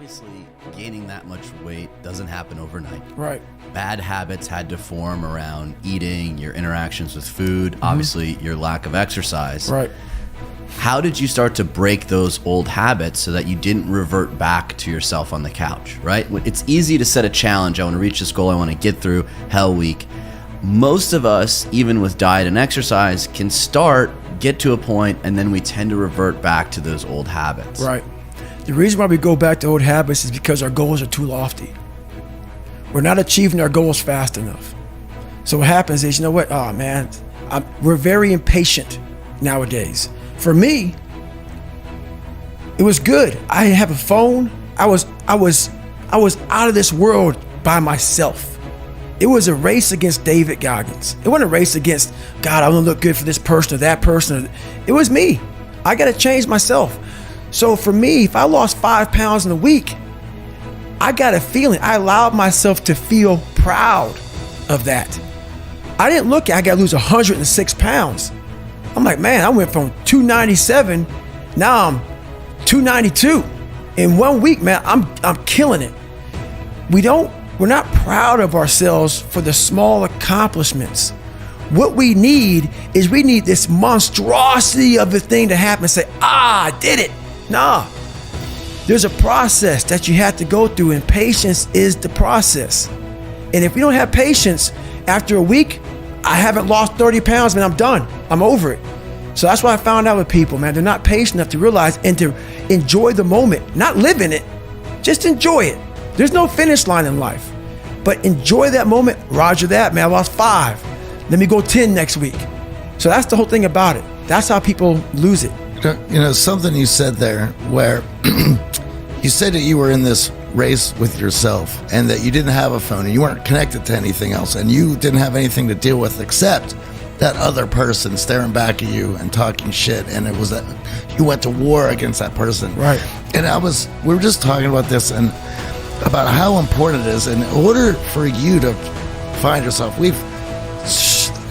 obviously gaining that much weight doesn't happen overnight. Right. Bad habits had to form around eating, your interactions with food, obviously your lack of exercise. Right. How did you start to break those old habits so that you didn't revert back to yourself on the couch, right? It's easy to set a challenge. I want to reach this goal. I want to get through Hell Week. Most of us, even with diet and exercise, can start, get to a point, and then we tend to revert back to those old habits. Right. The reason why we go back to old habits is because our goals are too lofty. We're not achieving our goals fast enough. So what happens is, you know what? Oh man, we're very impatient nowadays. For me, it was good. I didn't have a phone. I was out of this world by myself. It was a race against David Goggins. It wasn't a race against, God, I want to look good for this person or that person. It was me. I got to change myself. So for me, if I lost 5 pounds in a week, I got a feeling. I allowed myself to feel proud of that. I didn't look at, I got to lose 106 pounds. I'm like, man, I went from 297, now I'm 292. In 1 week, man, I'm killing it. We're not proud of ourselves for the small accomplishments. What we need is this monstrosity of a thing to happen and say, I did it. Nah, there's a process that you have to go through, and patience is the process. And if we don't have patience, after a week, I haven't lost 30 pounds, man, I'm done. I'm over it. So that's what I found out with people, man. They're not patient enough to realize and to enjoy the moment, not live in it, just enjoy it. There's no finish line in life, but enjoy that moment. Roger that, man, I lost 5. Let me go 10 next week. So that's the whole thing about it. That's how people lose it. You know, something you said there where you said that you were in this race with yourself and that you didn't have a phone and you weren't connected to anything else and you didn't have anything to deal with except that other person staring back at you and talking shit, and it was that you went to war against that person. Right. And we were just talking about this and about how important it is in order for you to find yourself.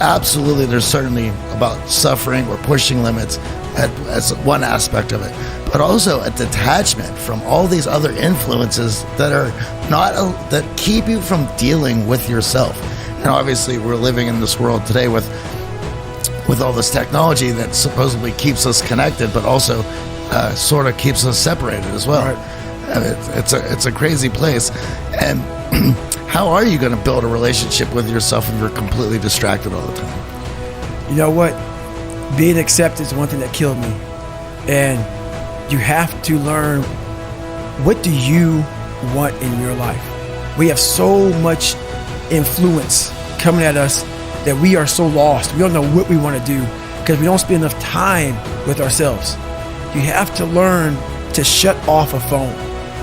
Absolutely, there's certainly about suffering or pushing limits as one aspect of it, but also a detachment from all these other influences that keep you from dealing with yourself. And obviously, we're living in this world today with all this technology that supposedly keeps us connected, but also sort of keeps us separated as well. Right. I mean, it's a crazy place. And how are you going to build a relationship with yourself if you're completely distracted all the time? You know what? Being accepted is one thing that killed me. And you have to learn, what do you want in your life? We have so much influence coming at us that we are so lost. We don't know what we want to do because we don't spend enough time with ourselves. You have to learn to shut off a phone,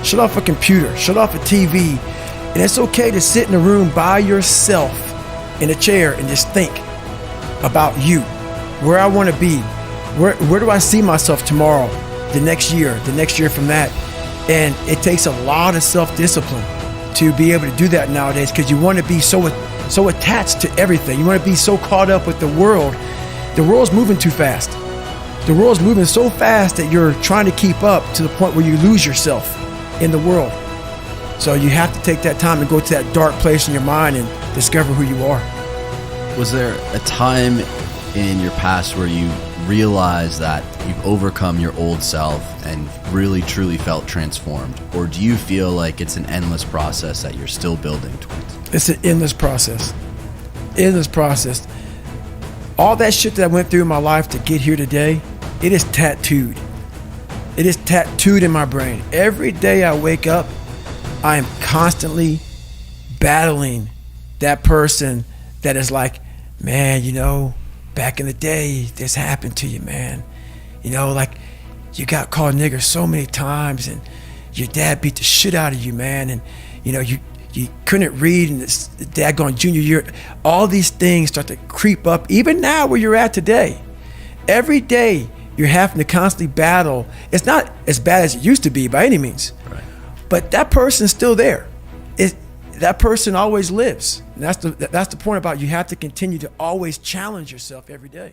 shut off a computer, shut off a TV. And it's okay to sit in a room by yourself in a chair and just think about you, where I want to be, where do I see myself tomorrow, the next year from that. And it takes a lot of self-discipline to be able to do that nowadays, because you want to be so attached to everything. You want to be so caught up with the world. The world's moving too fast. The world's moving so fast that you're trying to keep up to the point where you lose yourself in the world. So you have to take that time to go to that dark place in your mind and discover who you are. Was there a time in your past where you realized that you've overcome your old self and really truly felt transformed? Or do you feel like it's an endless process that you're still building towards? It's an endless process. Endless process. All that shit that I went through in my life to get here today, it is tattooed. It is tattooed in my brain. Every day I wake up, I am constantly battling that person that is like, man, you know, back in the day, this happened to you, man. You know, like, you got called nigger so many times, and your dad beat the shit out of you, man. And, you know, you couldn't read, and this dad going junior year. All these things start to creep up, even now where you're at today. Every day, you're having to constantly battle. It's not as bad as it used to be by any means. Right. But that person's still there. That person always lives. And that's the point about, you have to continue to always challenge yourself every day.